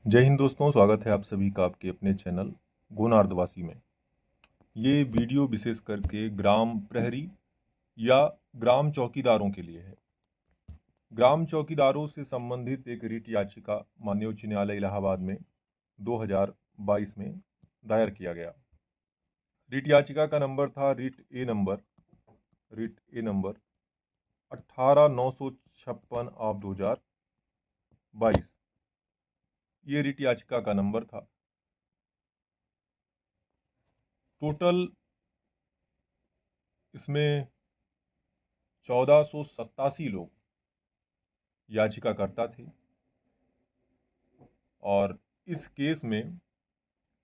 जय हिंद दोस्तों, स्वागत है आप सभी का आपके अपने चैनल गोनार्दवासी में। ये वीडियो विशेष करके ग्राम प्रहरी या ग्राम चौकीदारों के लिए है। ग्राम चौकीदारों से संबंधित एक रिट याचिका माननीय उच्च न्यायालय इलाहाबाद में 2022 में दायर किया गया। रिट याचिका का नंबर था रिट ए नंबर 18956 ऑफ 2022। ये रिट याचिका का नंबर था। टोटल इसमें 1487 लोग याचिकाकर्ता थे और इस केस में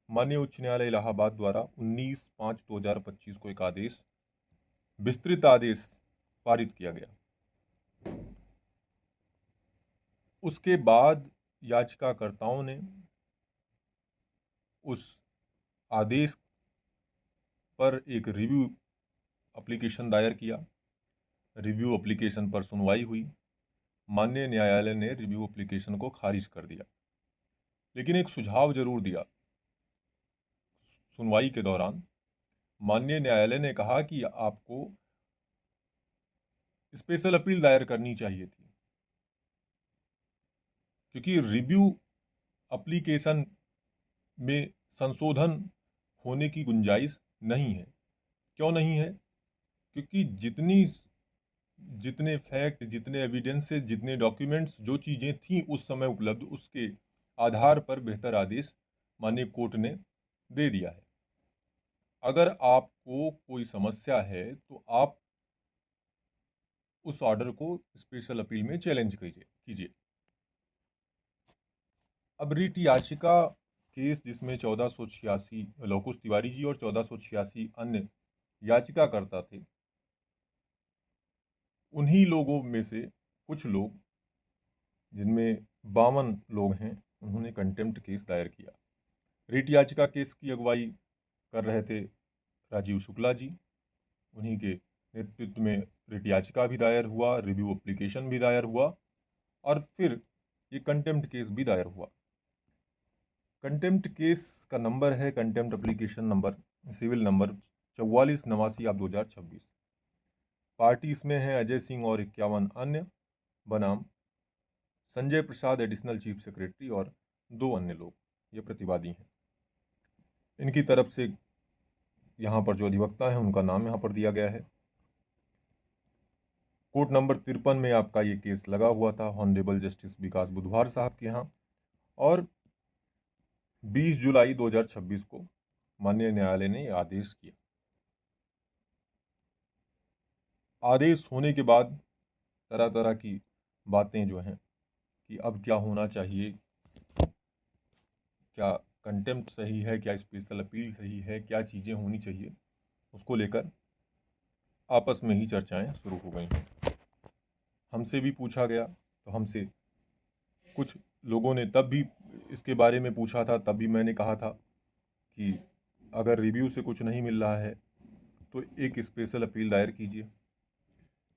माननीय उच्च न्यायालय इलाहाबाद द्वारा 19/5/2025 को एक विस्तृत आदेश पारित किया गया। उसके बाद याचिकाकर्ताओं ने उस आदेश पर एक रिव्यू एप्लीकेशन दायर किया। रिव्यू एप्लीकेशन पर सुनवाई हुई। माननीय न्यायालय ने रिव्यू एप्लीकेशन को खारिज कर दिया, लेकिन एक सुझाव जरूर दिया। सुनवाई के दौरान माननीय न्यायालय ने कहा कि आपको स्पेशल अपील दायर करनी चाहिए थी, क्योंकि रिव्यू एप्लीकेशन में संशोधन होने की गुंजाइश नहीं है। क्यों नहीं है? क्योंकि जितने फैक्ट, जितने एविडेंसेस, जितने डॉक्यूमेंट्स, जो चीज़ें थीं उस समय उपलब्ध, उसके आधार पर बेहतर आदेश माननीय कोर्ट ने दे दिया है। अगर आपको कोई समस्या है तो आप उस ऑर्डर को स्पेशल अपील में चैलेंज कीजिए। अब रिट याचिका केस जिसमें 1486 लवकुश तिवारी जी और 1486 अन्य याचिकाकर्ता थे, उन्हीं लोगों में से कुछ लोग, जिनमें 52 लोग हैं, उन्होंने कंटेम्प्ट केस दायर किया। रिट याचिका केस की अगुवाई कर रहे थे राजीव शुक्ला जी। उन्हीं के नेतृत्व में रिट याचिका भी दायर हुआ, रिव्यू एप्लीकेशन भी दायर हुआ और फिर ये कंटेम्प्ट केस भी दायर हुआ। कंटेम्प्ट केस का नंबर है contempt application number civil number 4489 of 2026। Party इसमें है अजय सिंह और 51 अन्य बनाम Sanjay Prasad additional chief secretary और 2 अन्य लोग, ये प्रतिवादी हैं। इनकी तरफ से यहाँ पर जो अधिवक्ता हैं उनका नाम यहाँ पर दिया गया है। कोर्ट नंबर 53 में आपका ये केस लगा हुआ था ऑनरेबल जस्टिस विकास बुधवार साहब के यहाँ, और 20 जुलाई 2026 को माननीय न्यायालय ने यह आदेश किया। आदेश होने के बाद तरह तरह की बातें जो हैं कि अब क्या होना चाहिए, क्या कंटेम्प्ट सही है, क्या स्पेशल अपील सही है, क्या चीज़ें होनी चाहिए, उसको लेकर आपस में ही चर्चाएं शुरू हो गई हैं। हमसे भी पूछा गया, तो हमसे कुछ लोगों ने तब भी इसके बारे में पूछा था, तब भी मैंने कहा था कि अगर रिव्यू से कुछ नहीं मिल रहा है तो एक स्पेशल अपील दायर कीजिए।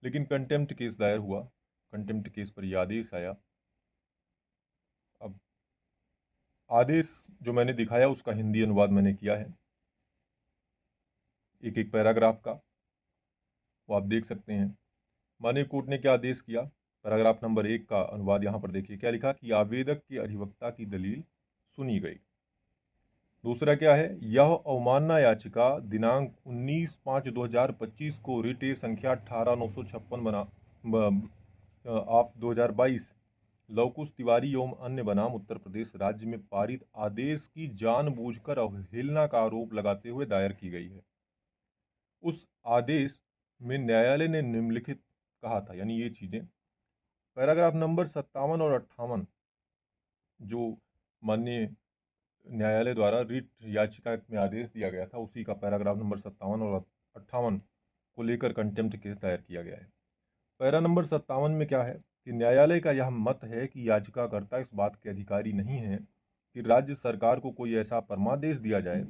लेकिन कंटेम्प्ट केस दायर हुआ, कंटेम्प्ट केस पर यह आदेश आया। अब आदेश जो मैंने दिखाया उसका हिंदी अनुवाद मैंने किया है, एक एक पैराग्राफ का, वो आप देख सकते हैं। माननीय कोर्ट ने क्या आदेश किया, पैराग्राफ नंबर 1 का अनुवाद यहाँ पर देखिए। क्या लिखा कि आवेदक के अधिवक्ता की दलील सुनी गई। दूसरा क्या है, यह अवमानना याचिका दिनांक 19/5/2025 को रिट ए संख्या 18956 ऑफ 2022 लवकुश तिवारी एवं अन्य बनाम उत्तर प्रदेश राज्य में पारित आदेश की जानबूझकर अवहेलना का आरोप लगाते हुए दायर की गई है। उस आदेश में न्यायालय ने निम्नलिखित कहा था, यानी ये चीज़ें पैराग्राफ नंबर 57 और 58 जो माननीय न्यायालय द्वारा रिट याचिका में आदेश दिया गया था, उसी का पैराग्राफ नंबर 57 और 58 को लेकर कंटेम्प्ट केस दायर किया गया है। पैरा नंबर 57 में क्या है कि न्यायालय का यह मत है कि याचिकाकर्ता इस बात के अधिकारी नहीं है कि राज्य सरकार को कोई ऐसा परमादेश दिया जाए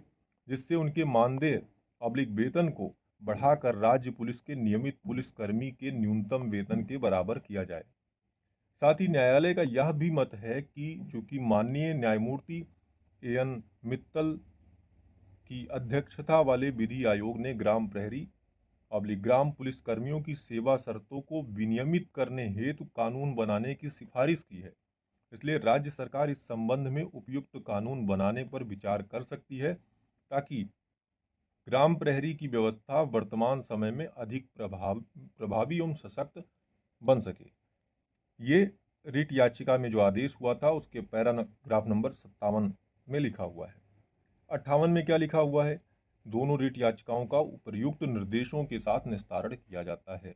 जिससे उनके मानदेय अब्लिक वेतन को बढ़ाकर राज्य पुलिस के नियमित पुलिसकर्मी के न्यूनतम वेतन के बराबर किया जाए। साथ ही न्यायालय का यह भी मत है कि चूंकि माननीय न्यायमूर्ति एएन मित्तल की अध्यक्षता वाले विधि आयोग ने ग्राम प्रहरी ग्राम पुलिस कर्मियों की सेवा शर्तों को विनियमित करने हेतु कानून बनाने की सिफारिश की है, इसलिए राज्य सरकार इस संबंध में उपयुक्त कानून बनाने पर विचार कर सकती है ताकि ग्राम प्रहरी की व्यवस्था वर्तमान समय में अधिक प्रभावी एवं सशक्त बन सके। ये रिट याचिका में जो आदेश हुआ था उसके पैराग्राफ नंबर 57 में लिखा हुआ है। 58 में क्या लिखा हुआ है? दोनों रिट याचिकाओं का उपर्युक्त निर्देशों के साथ निस्तारण किया जाता है।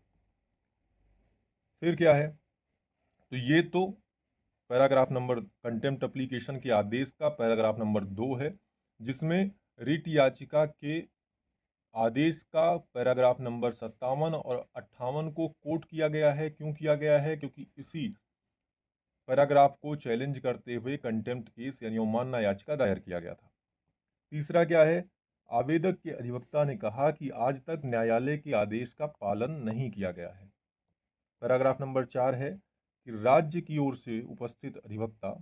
फिर क्या है? तो ये तो पैराग्राफ नंबर कंटेम्प्ट एप्लीकेशन के आदेश का पैराग्राफ नंबर 2 है, जिसमें रिट याचिका के आदेश का पैराग्राफ नंबर 57 और 58 को कोट किया गया है। क्यों किया गया है? क्योंकि इसी पैराग्राफ को चैलेंज करते हुए कंटेम्प्ट केस यानी अवमानना याचिका दायर किया गया था। तीसरा क्या है? आवेदक के अधिवक्ता ने कहा कि आज तक न्यायालय के आदेश का पालन नहीं किया गया है। पैराग्राफ नंबर 4 है कि राज्य की ओर से उपस्थित अधिवक्ता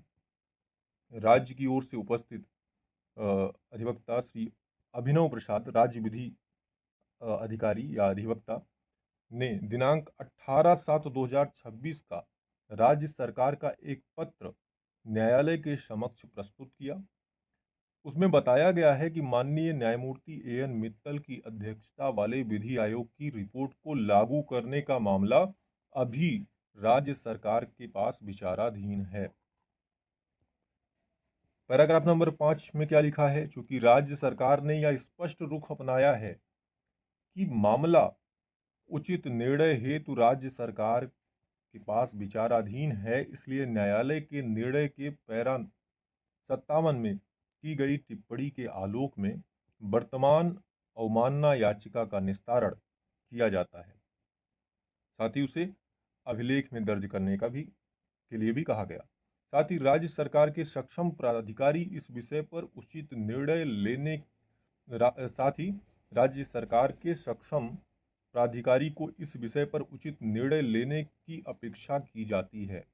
श्री अभिनव प्रसाद राज्य विधि अधिकारी या अधिवक्ता ने दिनांक 18/7/2026 का राज्य सरकार का एक पत्र न्यायालय के समक्ष प्रस्तुत किया। उसमें बताया गया है कि माननीय न्यायमूर्ति एएन मित्तल की अध्यक्षता वाले विधि आयोग की रिपोर्ट को लागू करने का मामला अभी राज्य सरकार के पास विचाराधीन है। पैराग्राफ नंबर 5 में क्या लिखा है? चूंकि राज्य सरकार ने यह स्पष्ट रुख अपनाया है कि मामला उचित निर्णय हेतु राज्य सरकार के पास विचाराधीन है, इसलिए न्यायालय के निर्णय के पैरा 57 में की गई टिप्पणी के आलोक में वर्तमान अवमानना याचिका का निस्तारण किया जाता है। साथ ही उसे अभिलेख में दर्ज करने के लिए भी कहा गया। साथ ही राज्य सरकार के सक्षम प्राधिकारी इस विषय पर उचित निर्णय लेने साथ ही राज्य सरकार के सक्षम प्राधिकारी को इस विषय पर उचित निर्णय लेने की अपेक्षा की जाती है।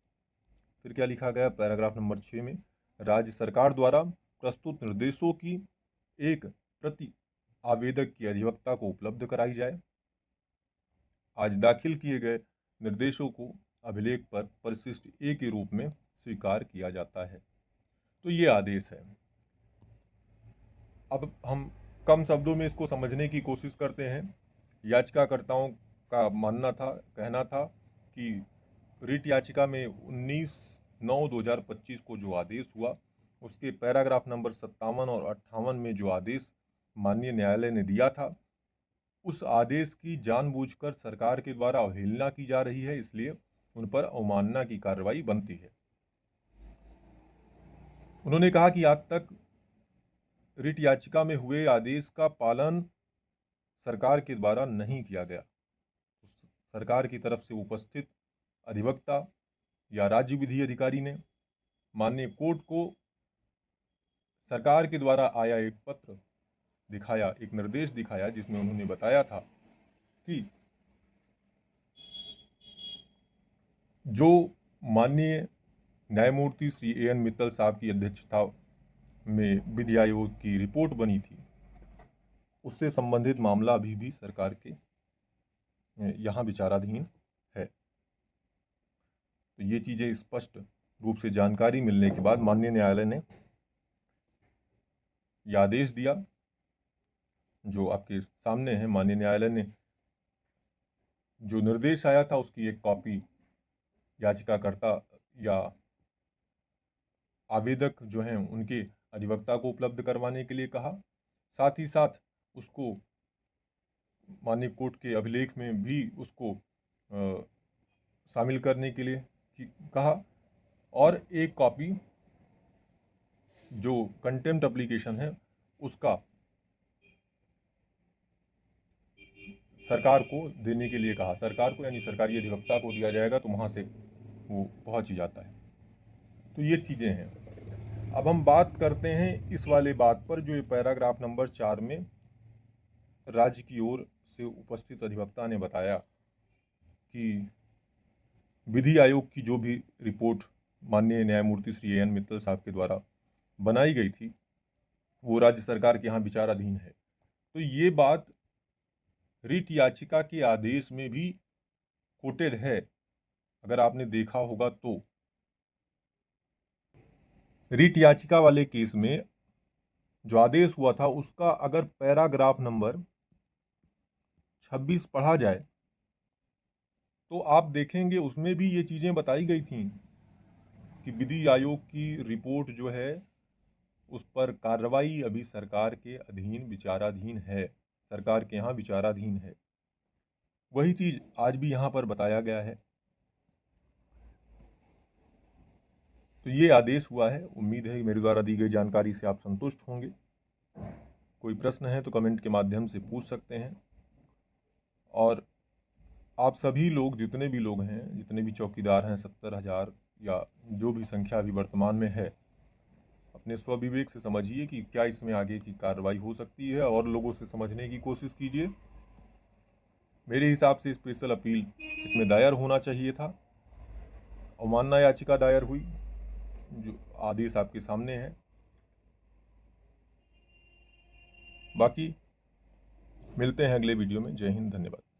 फिर क्या लिखा गया? पैराग्राफ नंबर 6 में राज्य सरकार द्वारा प्रस्तुत निर्देशों की एक प्रति आवेदक की अधिवक्ता को उपलब्ध कराई जाए। आज दाखिल किए गए निर्देशों को अभिलेख पर परिशिष्ट ए के रूप में स्वीकार किया जाता है। तो ये आदेश है। अब हम कम शब्दों में इसको समझने की कोशिश करते हैं। याचिकाकर्ताओं का कहना था कि रिट याचिका में 19/9/2025 को जो आदेश हुआ उसके पैराग्राफ नंबर 57 और 58 में जो आदेश माननीय न्यायालय ने दिया था उस आदेश की जानबूझकर सरकार के द्वारा अवहेलना की जा रही है, इसलिए उन पर अवमानना की कार्रवाई बनती है। उन्होंने कहा कि आज तक रिट याचिका में हुए आदेश का पालन सरकार के द्वारा नहीं किया गया। सरकार की तरफ से उपस्थित अधिवक्ता या राज्य विधि अधिकारी ने माननीय कोर्ट को सरकार के द्वारा आया एक पत्र दिखाया, एक निर्देश दिखाया, जिसमें उन्होंने बताया था कि जो माननीय न्यायमूर्ति श्री एएन मित्तल साहब की अध्यक्षता में विधि आयोग की रिपोर्ट बनी थी उससे संबंधित मामला अभी भी सरकार के यहाँ विचाराधीन है। तो ये चीज़ें स्पष्ट रूप से जानकारी मिलने के बाद माननीय न्यायालय ने यह आदेश दिया जो आपके सामने है। माननीय न्यायालय ने जो निर्देश आया था उसकी एक कॉपी याचिकाकर्ता या आवेदक जो हैं उनके अधिवक्ता को उपलब्ध करवाने के लिए कहा। साथ ही साथ उसको माननीय कोर्ट के अभिलेख में भी उसको शामिल करने के लिए कहा और एक कॉपी जो कंटेम्प्ट एप्लीकेशन है उसका सरकार को देने के लिए कहा। सरकार को यानी सरकारी अधिवक्ता को दिया जाएगा तो वहाँ से वो पहुँच ही जाता है। तो ये चीज़ें हैं। अब हम बात करते हैं इस वाले बात पर जो ये पैराग्राफ नंबर 4 में राज्य की ओर से उपस्थित अधिवक्ता ने बताया कि विधि आयोग की जो भी रिपोर्ट माननीय न्यायमूर्ति श्री A.N. मित्तल साहब के द्वारा बनाई गई थी वो राज्य सरकार के यहाँ विचाराधीन है। तो ये बात रिट याचिका के आदेश में भी कोटेड है, अगर आपने देखा होगा तो। रिट याचिका वाले केस में जो आदेश हुआ था उसका अगर पैराग्राफ नंबर 26 पढ़ा जाए तो आप देखेंगे उसमें भी ये चीज़ें बताई गई थी कि विधि आयोग की रिपोर्ट जो है उस पर कार्रवाई अभी सरकार के अधीन विचाराधीन है, सरकार के यहाँ विचाराधीन है। वही चीज़ आज भी यहाँ पर बताया गया है। तो ये आदेश हुआ है। उम्मीद है कि मेरे द्वारा दी गई जानकारी से आप संतुष्ट होंगे। कोई प्रश्न है तो कमेंट के माध्यम से पूछ सकते हैं। और आप सभी लोग, जितने भी लोग हैं, जितने भी चौकीदार हैं, 70,000 या जो भी संख्या अभी वर्तमान में है, अपने स्वविवेक से समझिए कि क्या इसमें आगे की कार्रवाई हो सकती है और लोगों से समझने की कोशिश कीजिए। मेरे हिसाब से स्पेशल अपील इसमें दायर होना चाहिए था। अवमानना याचिका दायर हुई, जो आदेश आपके सामने है। बाकी मिलते हैं अगले वीडियो में। जय हिंद, धन्यवाद।